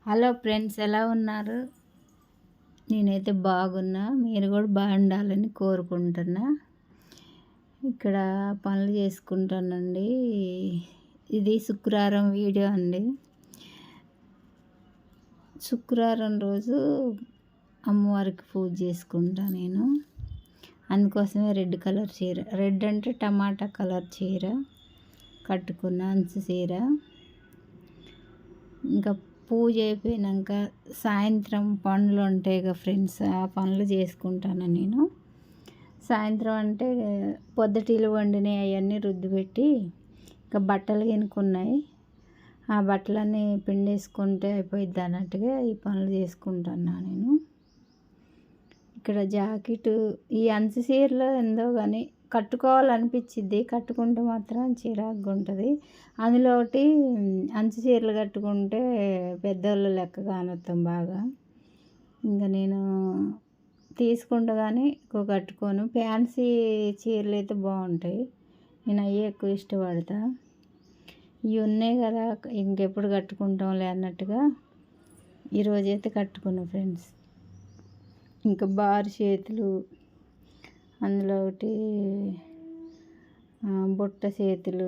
Hello friends, ఎలా ఉన్నారు? నేనైతే బాగున్నా. మీరు కూడా బాగుండాలని కోరుకుంటున్నా. ఇక్కడ పనులు చేసుకుంటానండి. ఇది శుక్రవారం వీడియో అండి. శుక్రవారం రోజు అమ్మవారికి పూజ చేసుకుంటా నేను. అందుకోసమే రెడ్ కలర్ చీర, రెడ్ అంటే టమాటా కలర్ చీర కట్టుకున్న, అంచు చీర. ఇంకా పూజ అయిపోయాక సాయంత్రం పనులు ఉంటాయి కదా ఫ్రెండ్స్, ఆ పనులు చేసుకుంటాను నేను. సాయంత్రం అంటే పొద్దుటిల్లు వండినవి అవన్నీ రుద్దిపెట్టి ఇంకా బట్టలు ఎనుకున్నాయి, ఆ బట్టలన్నీ పిండేసుకుంటే అయిపోయిద్ది అన్నట్టుగా ఈ పనులు చేసుకుంటున్నా నేను. ఇక్కడ జాకెట్, ఈ అంచు చీరలో ఎందో కానీ కట్టుకోవాలనిపించిద్ది, కట్టుకుంటే మాత్రం చిరాకుగా ఉంటుంది. అందులో ఒకటి అంచు చీరలు కట్టుకుంటే పెద్దోళ్ళ లెక్క కానొస్తాం బాగా. ఇంకా నేను తీసుకుంటా కానీ ఎక్కువ కట్టుకోను. ఫ్యాన్సీ చీరలు అయితే బాగుంటాయి, నేను అవి ఎక్కువ ఇష్టపడతా. ఇవి ఉన్నాయి కదా ఇంకెప్పుడు కట్టుకుంటాంలే అన్నట్టుగా ఈరోజైతే కట్టుకున్నా ఫ్రెండ్స్. ఇంకా బారు చేతులు, అందులో ఒకటి బుట్ట చేతులు,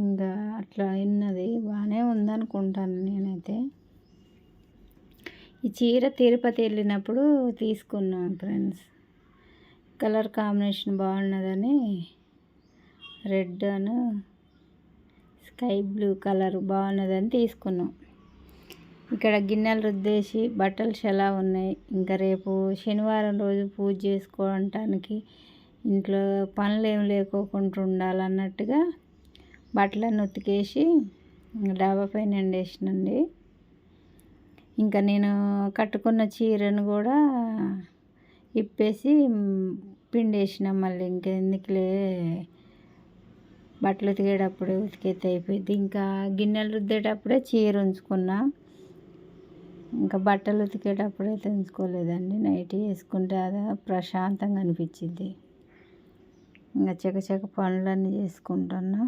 ఇంకా అట్లా ఉన్నది, బాగానే ఉందనుకుంటాను నేనైతే. ఈ చీర తిరుపతి వెళ్ళినప్పుడు తీసుకున్నాను ఫ్రెండ్స్. కలర్ కాంబినేషన్ బాగున్నదని రెడ్ అను స్కై బ్లూ కలర్ బాగున్నదని తీసుకున్నాం. ఇక్కడ గిన్నెలు రుద్దేసి బట్టలు చాలా ఉన్నాయి. ఇంకా రేపు శనివారం రోజు పూజ చేసుకోవడానికి ఇంట్లో పనులు ఏమి లేకోకుండా ఉండాలన్నట్టుగా బట్టలన్నీ ఉతికేసి డాబా పైన ఎండేసినండి. ఇంకా నేను కట్టుకున్న చీరను కూడా ఇప్పేసి పిండేసిన. మళ్ళీ ఇంకెందుకులే, బట్టలు ఉతికేటప్పుడే ఉతికేస్తే అయిపోయింది. ఇంకా గిన్నెలు రుద్దేటప్పుడే చీర ఉంచుకున్నా, ఇంకా బట్టలు ఉతికేటప్పుడు అయితే ఉంచుకోలేదండి. నైట్ వేసుకుంటే అది ప్రశాంతంగా అనిపించింది. ఇంకా చకచక పనులన్నీ చేసుకుంటున్నా.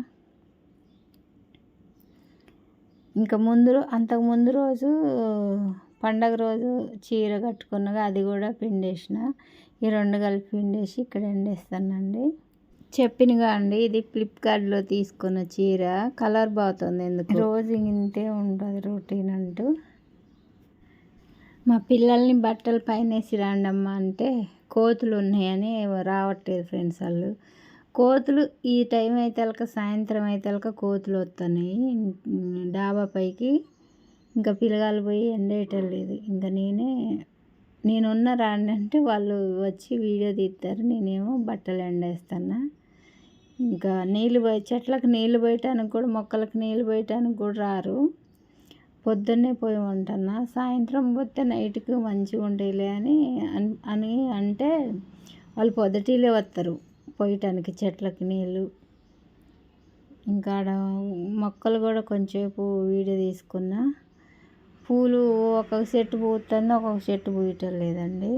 ఇంకా అంతకుముందు రోజు పండగ రోజు చీర కట్టుకున్నగా అది కూడా పిండేసిన. ఈ రెండు కలిపి పిండేసి ఇక్కడ ఎండేస్తానండి. చెప్పినగా అండి, ఇది ఫ్లిప్కార్ట్లో తీసుకున్న చీర. కలర్ బాగుంది, ఎందుకు రోజు ఇంతే ఉంటుంది రొటీన్ అంటూ. మా పిల్లల్ని బట్టలు పైన వేసి రాండమ్మా అంటే కోతులు ఉన్నాయని రావట్లేదు ఫ్రెండ్స్. వాళ్ళు కోతులు ఈ టైం అయితే సాయంత్రం అయితే కోతులు వస్తున్నాయి డాబా పైకి. ఇంకా పిల్లగాలు పోయి ఎండేయటలేదు. ఇంకా నేనున్న రాండి అంటే వాళ్ళు వచ్చి వీడియో తీస్తారు, నేనేమో బట్టలు ఎండేస్తున్నా. ఇంకా చెట్లకు నీళ్ళు పోయటానికి కూడా, మొక్కలకు నీళ్ళు పోయటానికి కూడా రారు. పొద్దున్నే పోయి ఉంటున్నా, సాయంత్రం పోతే నైట్కి మంచిగా ఉంటాయిలే అని అంటే వాళ్ళు పొద్దుటిలే వస్తారు పోయటానికి చెట్లకి నీళ్ళు. ఇంకా ఆడ మొక్కలు కూడా కొంచెంసేపు వీడియో తీసుకున్నా. పూలు ఒక్కొక్క చెట్టు పూస్తుంది, ఒక్కొక్క చెట్టు పూయటం లేదండి.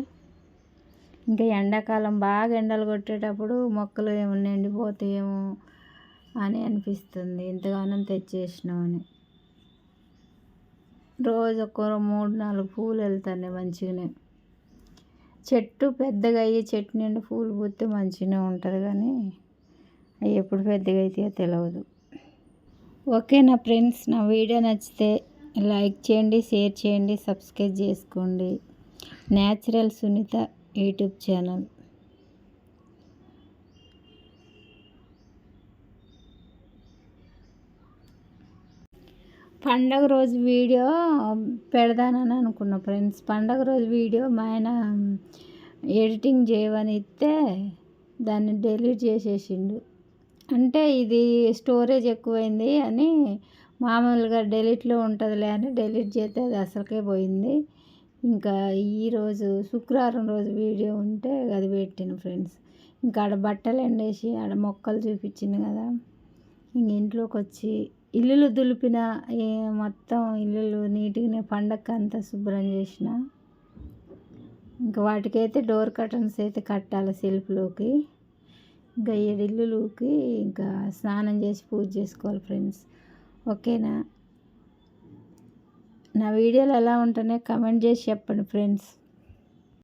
ఇంకా ఎండాకాలం బాగా ఎండలు కొట్టేటప్పుడు మొక్కలు ఏమన్నా ఎండిపోతాయేమో అని అనిపిస్తుంది, ఇంతగానం తెచ్చేసినామని. రోజు ఒక 3-4 పూలు వెళ్తాయి మంచిగానే. చెట్టు పెద్దగా అయ్యి చెట్టు నిండా పూలు పూస్తే మంచిగానే ఉంటుంది, కానీ అవి ఎప్పుడు పెద్దగా అవుతాయో తెలియదు. ఓకేనా ఫ్రెండ్స్, నా వీడియో నచ్చితే లైక్ చేయండి, షేర్ చేయండి, సబ్స్క్రైబ్ చేసుకోండి. Natural Sunitha YouTube channel. పండగ రోజు వీడియో పెడదానని అనుకున్నా ఫ్రెండ్స్. పండగ రోజు వీడియో మా ఆయన ఎడిటింగ్ చేయమని ఇస్తే దాన్ని డిలీట్ చేసేసిండు. అంటే ఇది స్టోరేజ్ ఎక్కువైంది అని మామూలుగా డిలీట్లో ఉంటుందిలే అని డిలీట్ చేస్తే అది అసలుకే పోయింది. ఇంకా ఈరోజు శుక్రవారం రోజు వీడియో ఉంటే అది పెట్టిన ఫ్రెండ్స్. ఇంకా ఆడ బట్టలు ఎండేసి ఆడ మొక్కలు చూపించింది కదా, ఇంక ఇంట్లోకి వచ్చి ఇల్లులు దులిపిన, మొత్తం ఇల్లులు నీట్గానే పండగకి అంతా శుభ్రం చేసిన. ఇంకా వాటికైతే డోర్ కర్టన్స్ అయితే కట్టాలి సెల్ఫ్లోకి. ఇంకా 7 ఇల్లులకి ఇంకా స్నానం చేసి పూజ చేసుకోవాలి ఫ్రెండ్స్. ఓకేనా? నా వీడియోలు ఎలా ఉంటున్నాయో కమెంట్ చేసి చెప్పండి ఫ్రెండ్స్.